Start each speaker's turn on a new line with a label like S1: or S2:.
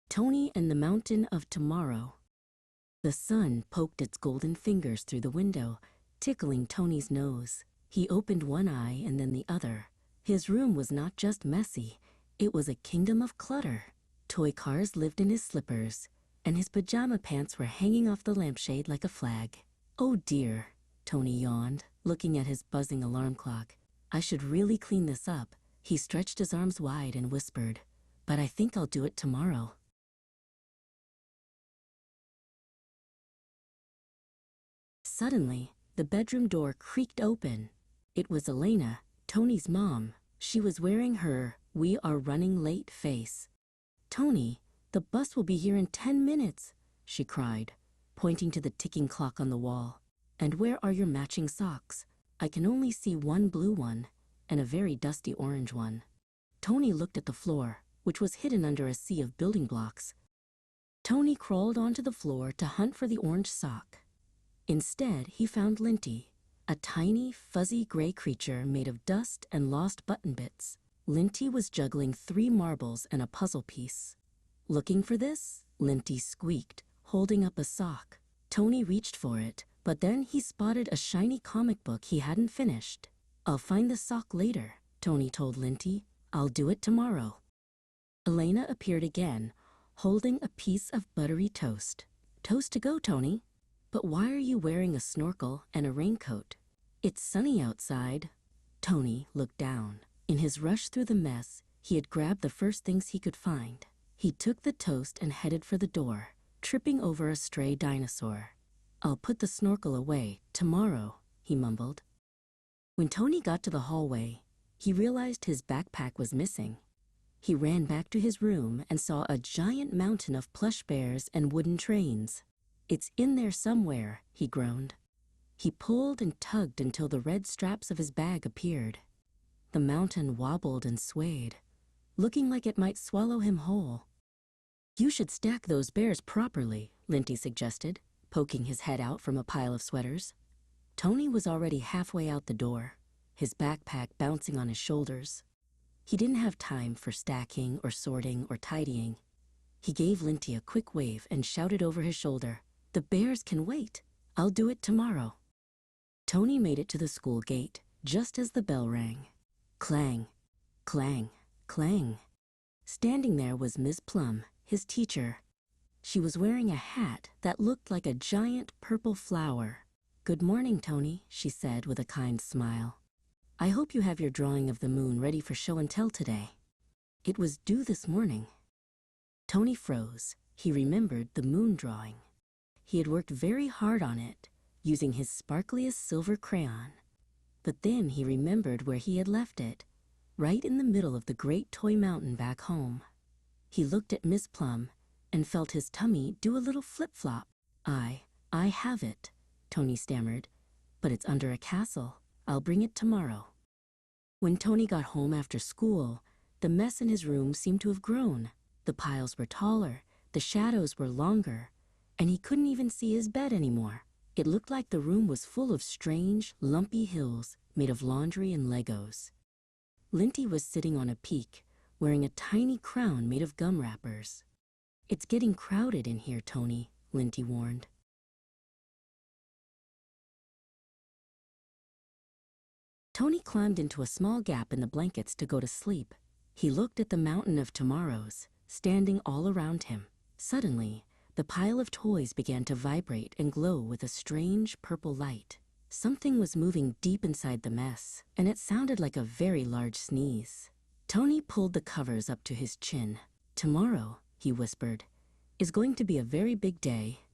S1: Tony and the Mountain of Tomorrow. The sun poked its golden fingers through the window, tickling Tony's nose. He opened one eye and then the other. His room was not just messy, it was a kingdom of clutter. Toy cars lived in his slippers, and his pajama pants were hanging off the lampshade like a flag. Oh dear, Tony yawned, looking at his buzzing alarm clock. I should really clean this up. He stretched his arms wide and whispered, but I think I'll do it tomorrow. Suddenly, the bedroom door creaked open. It was Elena, Tony's mom. She was wearing her "we are running late" face. "Tony, the bus will be here in 10 minutes, she cried, pointing to the ticking clock on the wall. And where are your matching socks? I can only see one blue one and a very dusty orange one. Tony looked at the floor, which was hidden under a sea of building blocks. Tony crawled onto the floor to hunt for the orange sock. Instead, he found Linty, a tiny, fuzzy gray creature made of dust and lost button bits. Linty was juggling 3 marbles and a puzzle piece. Looking for this? Linty squeaked, holding up a sock. Tony reached for it, but then he spotted a shiny comic book he hadn't finished. I'll find the sock later, Tony told Linty. I'll do it tomorrow. Elena appeared again, holding a piece of buttery toast. Toast to go, Tony. But why are you wearing a snorkel and a raincoat? It's sunny outside. Tony looked down. In his rush through the mess, he had grabbed the first things he could find. He took the toast and headed for the door, tripping over a stray dinosaur. I'll put the snorkel away tomorrow, he mumbled. When Tony got to the hallway, he realized his backpack was missing. He ran back to his room and saw a giant mountain of plush bears and wooden trains. It's in there somewhere, he groaned. He pulled and tugged until the red straps of his bag appeared. The mountain wobbled and swayed, looking like it might swallow him whole. You should stack those bears properly, Linty suggested, poking his head out from a pile of sweaters. Tony was already halfway out the door, his backpack bouncing on his shoulders. He didn't have time for stacking or sorting or tidying. He gave Linty a quick wave and shouted over his shoulder, "The bears can wait. I'll do it tomorrow." Tony made it to the school gate just as the bell rang. Clang, clang, clang. Standing there was Miss Plum, his teacher. She was wearing a hat that looked like a giant purple flower. "Good morning, Tony," she said with a kind smile. "I hope you have your drawing of the moon ready for show and tell today." It was due this morning. Tony froze. He remembered the moon drawing. He had worked very hard on it, using his sparkliest silver crayon. But then he remembered where he had left it, right in the middle of the great toy mountain back home. He looked at Miss Plum and felt his tummy do a little flip-flop. I have it," Tony stammered, "but it's under a castle. I'll bring it tomorrow." When Tony got home after school, the mess in his room seemed to have grown. The piles were taller, the shadows were longer, and he couldn't even see his bed anymore. It looked like the room was full of strange, lumpy hills made of laundry and Legos. Linty was sitting on a peak, wearing a tiny crown made of gum wrappers. "It's getting crowded in here, Tony," Linty warned. Tony climbed into a small gap in the blankets to go to sleep. He looked at the mountain of tomorrows, standing all around him. Suddenly, the pile of toys began to vibrate and glow with a strange purple light. Something was moving deep inside the mess, and it sounded like a very large sneeze. Tony pulled the covers up to his chin. "Tomorrow," he whispered, "is going to be a very big day."